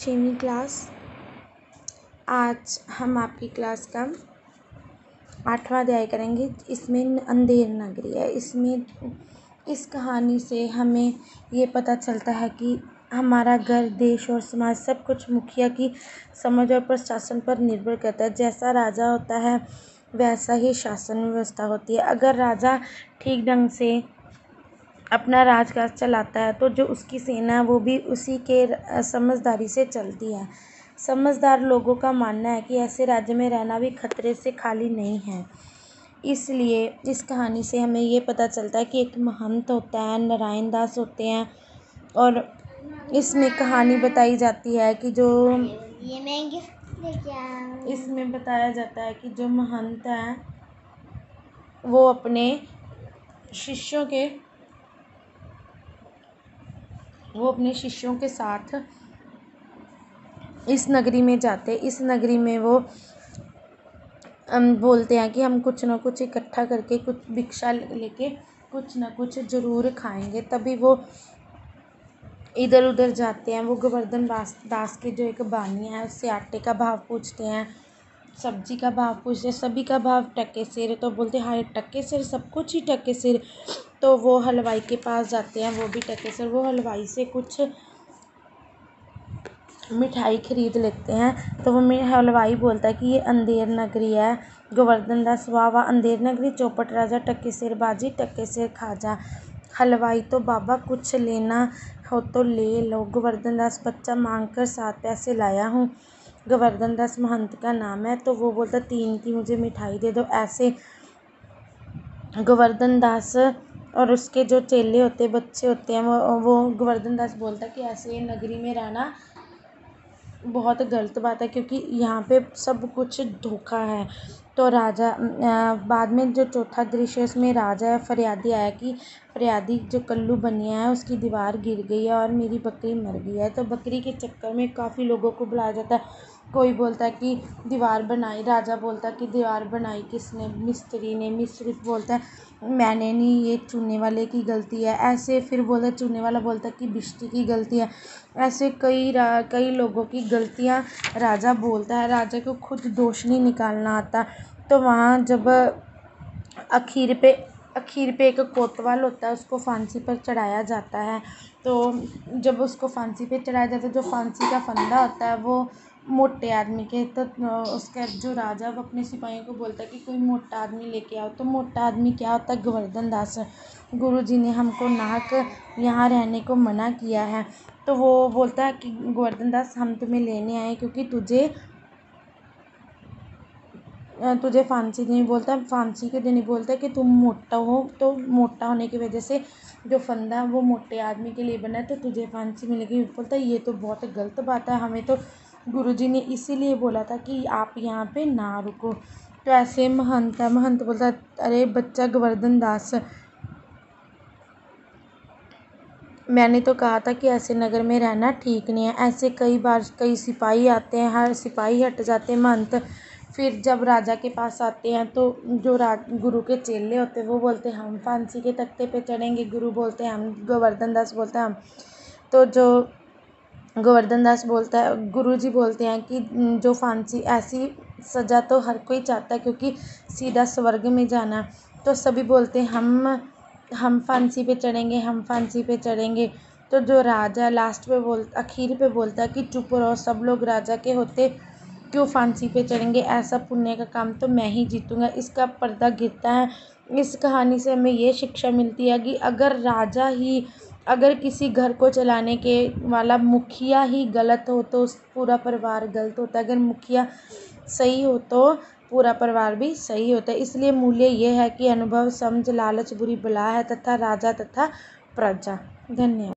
6वीं class. आज हम आपकी क्लास का 8वां अध्याय करेंगे। इसमें अंधेर नगरी है। इस कहानी से हमें ये पता चलता है कि हमारा घर, देश और समाज सब कुछ मुखिया की समझ और प्रशासन पर निर्भर करता है। जैसा राजा होता है वैसा ही शासन व्यवस्था होती है। अगर राजा ठीक ढंग से अपना राजकाज चलाता है तो जो उसकी सेना है वो भी उसी के समझदारी से चलती है। समझदार लोगों का मानना है कि ऐसे राज्य में रहना भी खतरे से खाली नहीं है। इसलिए इस कहानी से हमें ये पता चलता है कि एक महंत होता है, नारायण दास होते हैं, और इसमें कहानी बताई जाती है कि इसमें बताया जाता है कि जो महंत हैं वो अपने शिष्यों के साथ इस नगरी में जाते। इस नगरी में वो बोलते हैं कि हम कुछ ना कुछ इकट्ठा करके, कुछ भिक्षा लेके कुछ ना कुछ ज़रूर खाएंगे। तभी वो इधर उधर जाते हैं। वो गोवर्धन दास के जो एक बानी है उससे आटे का भाव पूछते हैं, सब्जी का भाव पूछते हैं, सभी का भाव टके सिर। तो बोलते हैं हाय टके सिर, सब कुछ ही टके सिर। तो वो हलवाई के पास जाते हैं, वो भी टके सिर। वो हलवाई से कुछ मिठाई खरीद लेते हैं। तो वो हलवाई बोलता है कि ये अंधेर नगरी है। गोवर्धन दास वाह वाह अंधेर नगरी, चौपट राजा, टके सिर बाजी, टके सिर खाजा। हलवाई तो बाबा कुछ लेना हो तो ले लो। गोवर्धन दास बच्चा मांग कर 7 पैसे लाया हूँ। गोवर्धन दास महंत का नाम है। तो वो बोलता 3 की मुझे मिठाई दे दो। ऐसे गोवर्धन दास और उसके जो चेले होते, बच्चे होते हैं, वो गोवर्धन दास बोलता है कि ऐसे नगरी में रहना बहुत गलत बात है, क्योंकि यहाँ पे सब कुछ धोखा है। तो राजा बाद में जो चौथा दृश्य है उसमें राजा फरियादी आया कि फरियादी जो कल्लू बनिया है उसकी दीवार गिर गई है और मेरी बकरी मर गई है। तो बकरी के चक्कर में काफ़ी लोगों को बुलाया जाता है। कोई बोलता है कि दीवार बनाई, राजा बोलता है कि दीवार बनाई किसने, मिस्त्री ने। मिस्त्री बोलता है मैंने नहीं, ये चुनने वाले की गलती है। ऐसे फिर बोलता, चुनने वाला बोलता है कि बिजली की गलती है। ऐसे कई लोगों की गलतियाँ राजा बोलता है। राजा को खुद दोष नहीं निकालना आता। तो वहाँ जब आखिर पे एक कोतवाल होता है, उसको फांसी पर चढ़ाया जाता है। तो जब उसको फांसी पे चढ़ाया जाता है, जो फांसी का फंदा होता है वो मोटे आदमी के, तो उसका जो राजा वो अपने सिपाहियों को बोलता है कि कोई मोटा आदमी लेके आओ। तो मोटा आदमी क्या होता है? गोवर्धन दास। गुरुजी ने हमको नाहक यहाँ रहने को मना किया है। तो वो बोलता है कि गोवर्धन दास हम तुम्हें लेने आए क्योंकि तुझे फांसी नहीं बोलता, फांसी के दिन ही बोलता है कि तुम मोटा हो, तो मोटा होने की वजह से जो फंदा है वो मोटे आदमी के लिए बना है, तो तुझे फांसी मिलेगी। बोलता है ये तो बहुत गलत बात है, हमें तो गुरुजी ने इसीलिए बोला था कि आप यहाँ पे ना रुको। तो ऐसे महंत बोलता है अरे बच्चा गोवर्धन दास, मैंने तो कहा था कि ऐसे नगर में रहना ठीक नहीं है। ऐसे कई बार कई सिपाही आते हैं, हर सिपाही हट जाते हैं। महंत फिर जब राजा के पास आते हैं तो जो गुरु के चेले होते हैं वो बोलते हैं हम फांसी के तख्ते पे चढ़ेंगे। गुरु बोलते हैं हम। गोवर्धन दास बोलता है हम। तो जो गोवर्धन दास बोलता है, गुरुजी बोलते हैं कि जो फांसी, ऐसी सज़ा तो हर कोई चाहता है क्योंकि सीधा स्वर्ग में जाना। तो सभी बोलते हैं हम फांसी पे चढ़ेंगे, हम फांसी पे चढ़ेंगे। तो जो राजा लास्ट पे आखिर पे बोलता है कि चुप रहो सब लोग, राजा के होते क्यों फांसी पे चढ़ेंगे, ऐसा पुण्य का काम तो मैं ही जीतूँगा। इसका पर्दा गिरता है। इस कहानी से हमें ये शिक्षा मिलती है कि अगर किसी घर को चलाने के वाला मुखिया ही गलत हो तो पूरा परिवार गलत होता है। अगर मुखिया सही हो तो पूरा परिवार भी सही होता है। इसलिए मूल्य ये है कि अनुभव, समझ, लालच बुरी बला है तथा राजा तथा प्रजा। धन्यवाद।